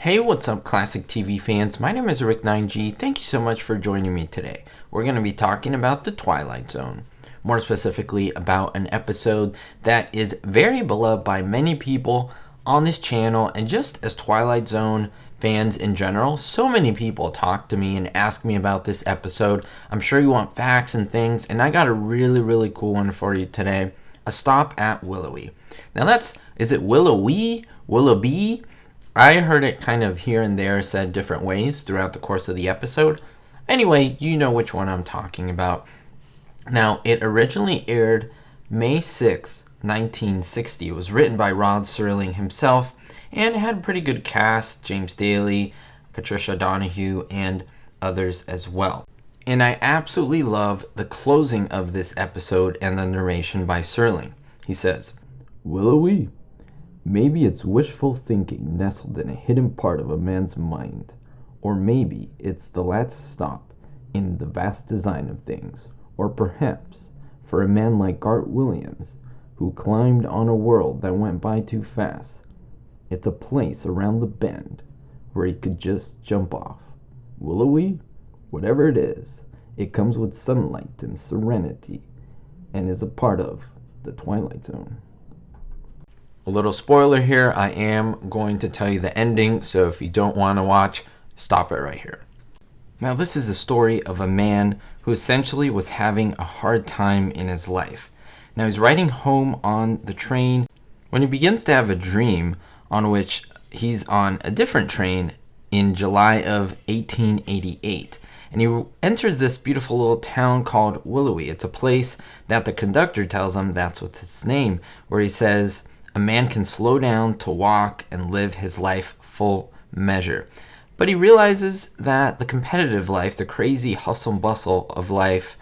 Hey, what's up, classic TV fans? My name is Rick9G. Thank you so much for joining me today. We're going to be talking about The Twilight Zone. More specifically, about an episode that is very beloved by many people on this channel, and just as Twilight Zone fans in general. So many people talk to me and ask me about this episode. I'm sure you want facts and things, and I got a really cool one for you today. A Stop at Willoughby. Now is it Willoughby? Willoughby? I heard it kind of here and there said different ways throughout the course of the episode. Anyway, you know which one I'm talking about. Now, it originally aired May 6th, 1960. It was written by Rod Serling himself, and it had a pretty good cast: James Daly, Patricia Donahue, and others as well. And I absolutely love the closing of this episode and the narration by Serling. He says, Willoughby? Maybe it's wishful thinking nestled in a hidden part of a man's mind. Or maybe it's the last stop in the vast design of things. Or perhaps, for a man like Art Williams, who climbed on a world that went by too fast, it's a place around the bend where he could just jump off. Willoughby? Whatever it is, it comes with sunlight and serenity, and is a part of the Twilight Zone. a little spoiler here, I am going to tell you the ending, so if you don't want to watch, stop it right here. Now, this is a story of a man who essentially was having a hard time in his life. Now, he's riding home on the train when he begins to have a dream on which he's on a different train in July of 1888. And he enters this beautiful little town called Willoughby. It's a place that the conductor tells him that's what's its name, where he says a man can slow down to walk and live his life full measure. But he realizes that the competitive life, the crazy hustle and bustle of life,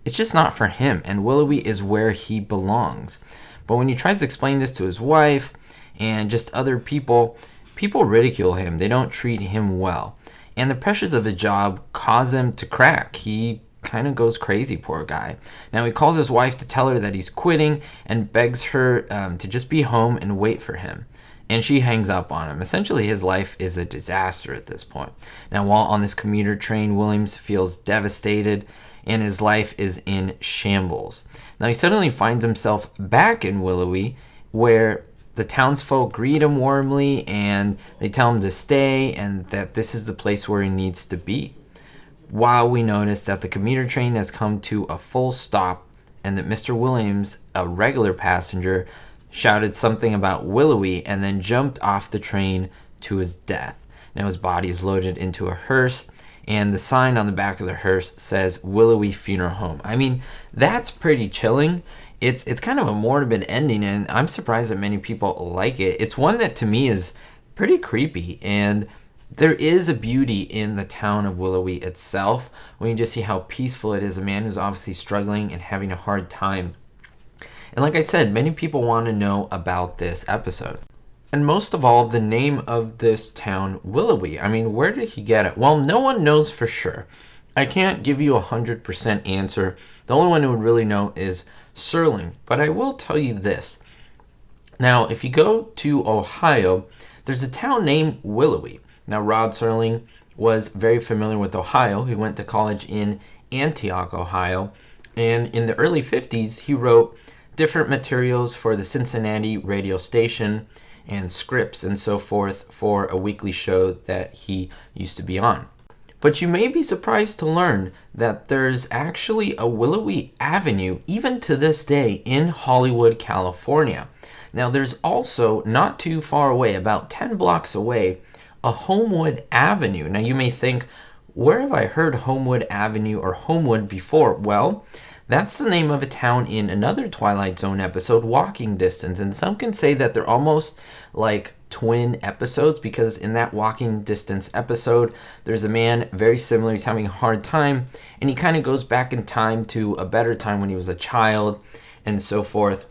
it's just not for him, and Willoughby is where he belongs. But when he tries to explain this to his wife and just other people, people ridicule him. They don't treat him well. And the pressures of his job cause him to crack. He kind of goes crazy, poor guy. Now, he calls his wife to tell her that he's quitting and begs her to just be home and wait for him. And she hangs up on him. Essentially, his life is a disaster at this point. Now, while on this commuter train, Williams feels devastated and his life is in shambles. Now, he suddenly finds himself back in Willoughby, where the townsfolk greet him warmly and they tell him to stay and that this is the place where he needs to be. While we notice that the commuter train has come to a full stop and that Mr. Williams, a regular passenger, shouted something about Willoughby and then jumped off the train to his death. Now his body is loaded into a hearse, and the sign on the back of the hearse says Willoughby Funeral Home. I mean, that's pretty chilling. It's kind of a morbid ending, and I'm surprised that many people like it. It's one that to me is pretty creepy, and there is a beauty in the town of Willoughby itself when you just see how peaceful it is. A man who's obviously struggling and having a hard time. And like I said, many people want to know about this episode. And most of all, the name of this town, Willoughby. I mean, where did he get it? Well, no one knows for sure. I can't give you 100% answer. The only one who would really know is Serling. But I will tell you this. Now, if you go to Ohio, there's a town named Willoughby. Now, Rod Serling was very familiar with Ohio. He went to college in Antioch, Ohio. And in the early 50s, he wrote different materials for the Cincinnati radio station and scripts and so forth for a weekly show that he used to be on. But you may be surprised to learn that there's actually a Willoughby Avenue even to this day in Hollywood, California. Now, there's also, not too far away, about 10 blocks away, a Homewood Avenue. Now, you may think, where have I heard Homewood Avenue or Homewood before? Well, that's the name of a town in another Twilight Zone episode, Walking Distance. And some can say that they're almost like twin episodes, because in that Walking Distance episode, there's a man very similar. He's having a hard time, and he kind of goes back in time to a better time when he was a child and so forth.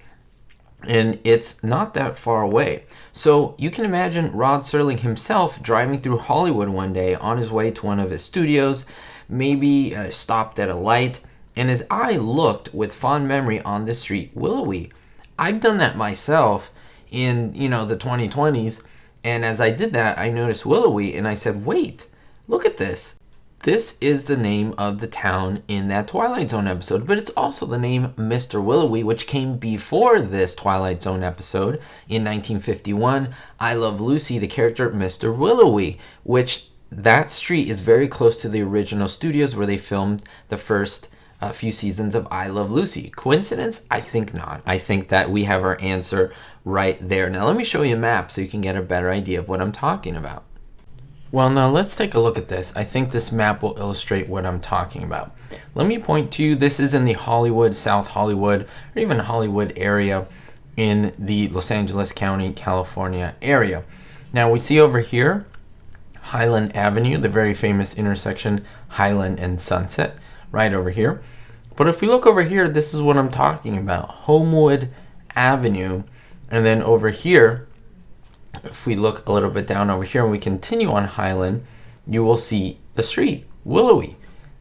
And it's not that far away. So you can imagine Rod Serling himself driving through Hollywood one day on his way to one of his studios, maybe stopped at a light, and his eye looked with fond memory on the street, Willoughby. I've done that myself in, the 2020s, And as I did that, I noticed Willoughby, and I said, wait, look at this. This is the name of the town in that Twilight Zone episode, but it's also the name Mr. Willoughby, which came before this Twilight Zone episode in 1951. I Love Lucy, the character Mr. Willoughby, which that street is very close to the original studios where they filmed the first few seasons of I Love Lucy. Coincidence? I think not. I think that we have our answer right there. Now let me show you a map so you can get a better idea of what I'm talking about. Well, now let's take a look at this. I think this map will illustrate what I'm talking about. Let me point to you, this is in the Hollywood, South Hollywood, or even Hollywood area in the Los Angeles County, California area. Now we see over here, Highland Avenue, the very famous intersection, Highland and Sunset, right over here. But if we look over here, this is what I'm talking about, Homewood Avenue. And then over here, if we look a little bit down over here and we continue on Highland, you will see the street, Willoughby.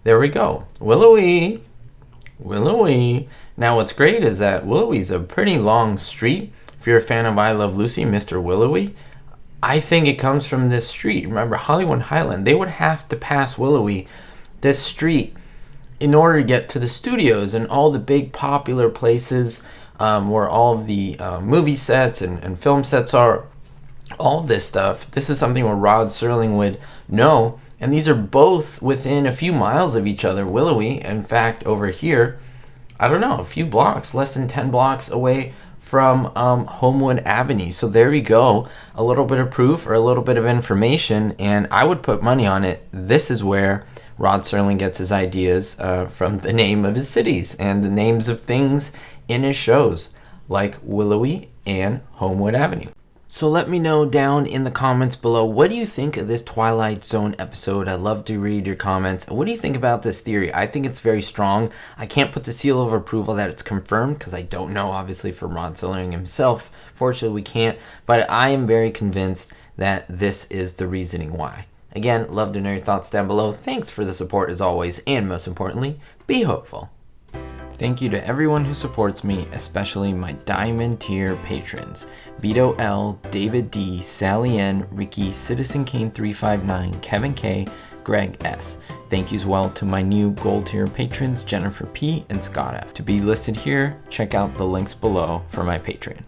There we go, Willoughby, Willoughby. Now what's great is that Willoughby's a pretty long street. If you're a fan of I Love Lucy, Mr. Willoughby, I think it comes from this street. Remember, Hollywood and Highland, they would have to pass Willoughby, this street, in order to get to the studios and all the big popular places where all of the movie sets and film sets are. All of this stuff, this is something where Rod Serling would know, and these are both within a few miles of each other. Willoughby, in fact, over here, I don't know, a few blocks, less than 10 blocks away from Homewood Avenue. So there you go, a little bit of proof or a little bit of information, and I would put money on it. This is where Rod Serling gets his ideas from the name of his cities and the names of things in his shows, like Willoughby and Homewood Avenue. So let me know down in the comments below, what do you think of this Twilight Zone episode? I'd love to read your comments. What do you think about this theory? I think it's very strong. I can't put the seal of approval that it's confirmed because I don't know, obviously, from Rod Serling himself. Fortunately, we can't. But I am very convinced that this is the reasoning why. Again, love to know your thoughts down below. Thanks for the support as always, and most importantly, be hopeful. Thank you to everyone who supports me, especially my Diamond tier patrons. Vito L, David D, Sally N, Ricky, Citizen Kane 359, Kevin K, Greg S. Thank you as well to my new Gold tier patrons, Jennifer P and Scott F. To be listed here, check out the links below for my Patreon.